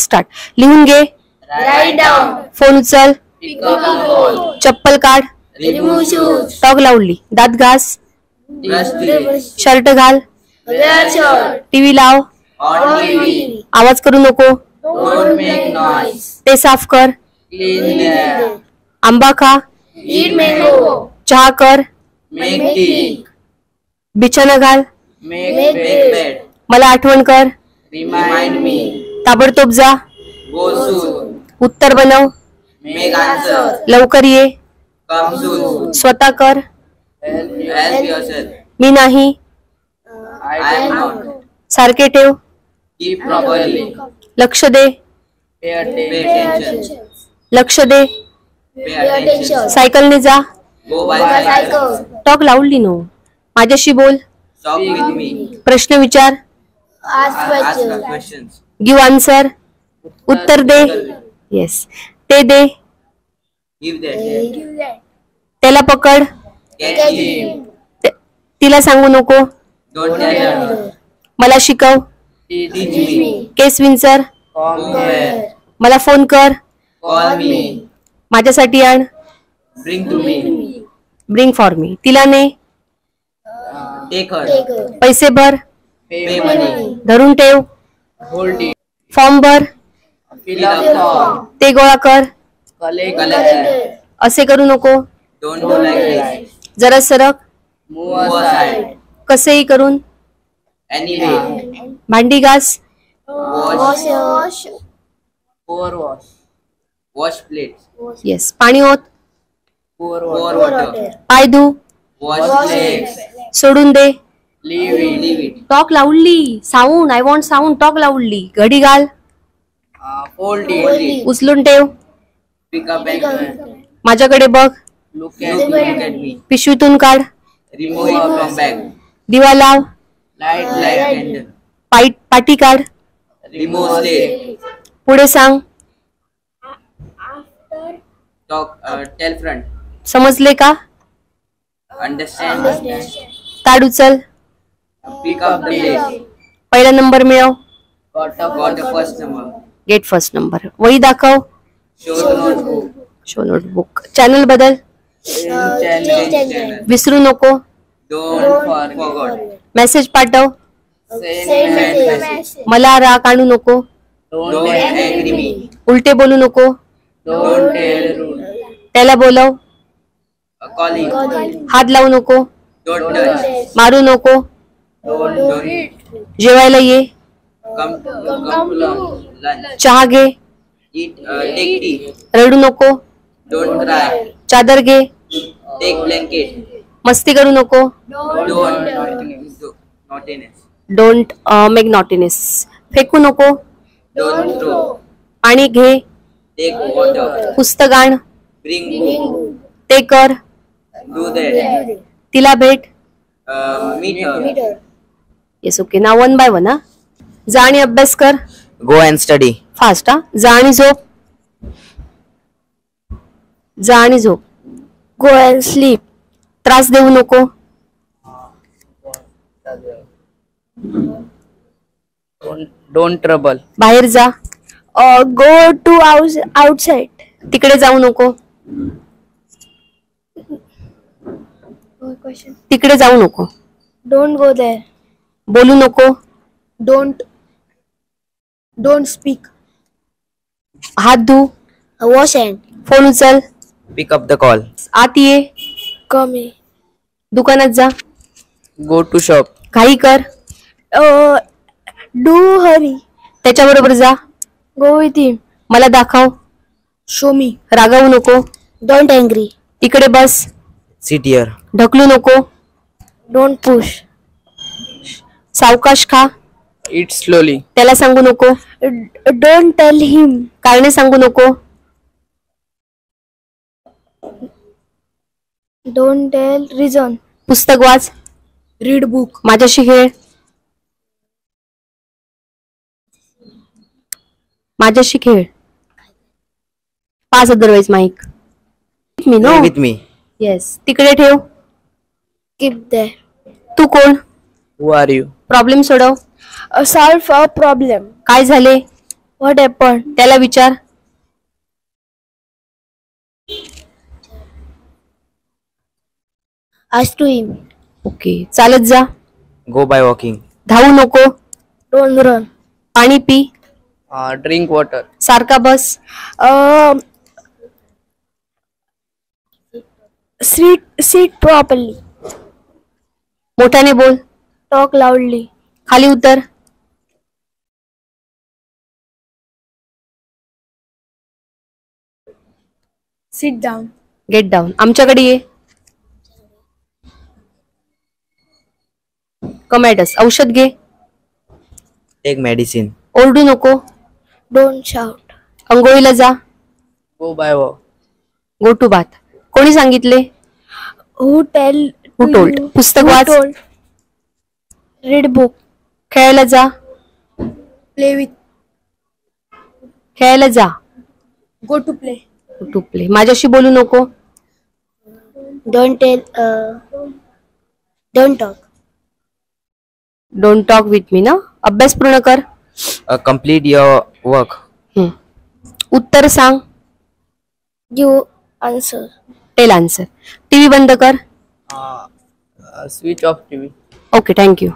Start. लिहून घे. Write down. Phone उचल. Pick up the phone. चप्पल काढ. Remove shoes. टॉग लावली. दात घास. Brush teeth. शर्ट घाल. Wear shirt. टीव्ही लाव. On TV. आवाज करू नको. Don't make noise. ते साफ कर. Clean there. आंबा खा. Eat mango. चहा कर. Make tea. बिछाना घाल. Make bed. मला आठवण कर. Remind me. ताबडतोब जा. Go soon. उत्तर बनव. Make answer. लवकर ये. Come soon. स्वतः कर. Help yourself. मी नाही. I am not. सारखे ठेव. Keep properly. लक्ष दे. Pay attention. लक्ष दे. Pay attention. सायकलने जा. Go by cycle. टॉक लावली नो. माझ्याशी बोल. Talk with me. प्रश्न विचार. Ask questions. Give answer. उत्तर दे. येस. ते दे. Give that. त्याला पकड. Catch him. तिला सांगू नको. Don't tell her. मला शिकव. Teach me. केस विंचर. Come here. मला फोन कर. Call me. माझ्यासाठी आण. Bring to me. Bring for me. तिला ने. Take her. पैसे भर. Pay money. धरून ठेव. Hold it. फॉर्म भर. Fill up form. ते गोळा कर. Collect. असे करू नको. Don't do like this. जरा सरक. Move aside. कसेही करून. Anyway. भांडी घास. Wash. Pour wash. Wash plates. Yes. पाणी होत. Pour water. पाय धु. Wash legs. सोडून दे. Leave it. टॉक लावली. Sound. I want sound. Talk लावली. घडी घाल. Fold it. उचलून ठेव. Pick up and माझ्याकडे बघ. look at me. पिशवीतून काढ. Remove it from bag. दिवा लाव. Light candle. पाटी काढ. Remove slate. पुढे सांग. Tell front. समजले का. Understand. काढ उचल. Pick up the plate. पहिला नंबर मिळव. Got the first number. Get first number. वही दाखव. Show the notebook. Show notebook. Channel बदल. Change channel. विसरू नको. Don't forget. मेसेज पाठव. Send message. मला राग आणू नको. Don't angry me. उलटे बोलू नको. Don't tell rude. त्याला बोलव. Call him. हात लावू नको. Don't touch. मारू नको. Don't. जेवायला ये. Come to lunch. चहा घे. Take tea. रडू नको. Don't cry. चादर घे. Take blanket. मस्ती करू नको. Don't naughtiness. Don't make naughtiness. फेकू नको. Don't throw. पाणी घे. Take water. पुस्तक आण. Bring book. ते कर. Do that. तिला भेट. Meet her. Yes. Okay. Now one by one. जा आणि अभ्यास कर. Go and study. फास्ट. जा आणि झोप. जा आणि झोप. Go and sleep. त्रास देऊ नको. Don't trouble. बाहेर जा. Go to outside. तिकडे जाऊ नको. तिकडे जाऊ नको. Don't go there. बोलू नको. Don't speak. हात धु. Wash hand. फोन उचल. Pick up the call. आत ये. Come here. दुकानात जा. Go to shop. घाई कर. Do hurry. त्याच्याबरोबर जा. Go with him. मला दाखव. Show me. रागावू नको. Don't angry. तिकडे बस. Sit here. ढकलू नको. Don't push. सावकाश खा. Eat slowly. त्याला सांगू नको. Don't tell him. कारणे सांगू नको. Don't tell reason. पुस्तक वाच. Read book. माझ्याशी खेळ. माझ्याशी खेळ. Pass otherwise mic. मी नो. With me. येस. तिकडे ठेव. Keep there. तू कोण. Who are you? प्रॉब्लेम सोडव. Solve a problem. काय झाले. What happened? त्याला विचार. Ask to him. ओके. चालत जा. Go by walking. धावू नको. Don't run. पाणी पी. Drink water. सारखा बस. Sit properly. मोठ्याने बोल. Talk loudly. खाली उतर. Sit down. Get down. आमच्याकडे ये. कमॅटस. औषध घे. Take medicine. ओरडू नको. Don't shout. अंघोळीला जा. Go by walk. Go to bath. कोणी सांगितले? Who told? you? पुस्तक Who watch. told? Read book. खेळायला जा. Play with. खेळायला जा. Go to play. To play. माझ्याशी बोलू नको. Don't tell. Don't talk. Don't talk with me ना. अभ्यास पूर्ण कर. Complete your work. उत्तर सांग. Give answer. Tell answer. TV बंद कर. Switch off TV. Okay. Thank you.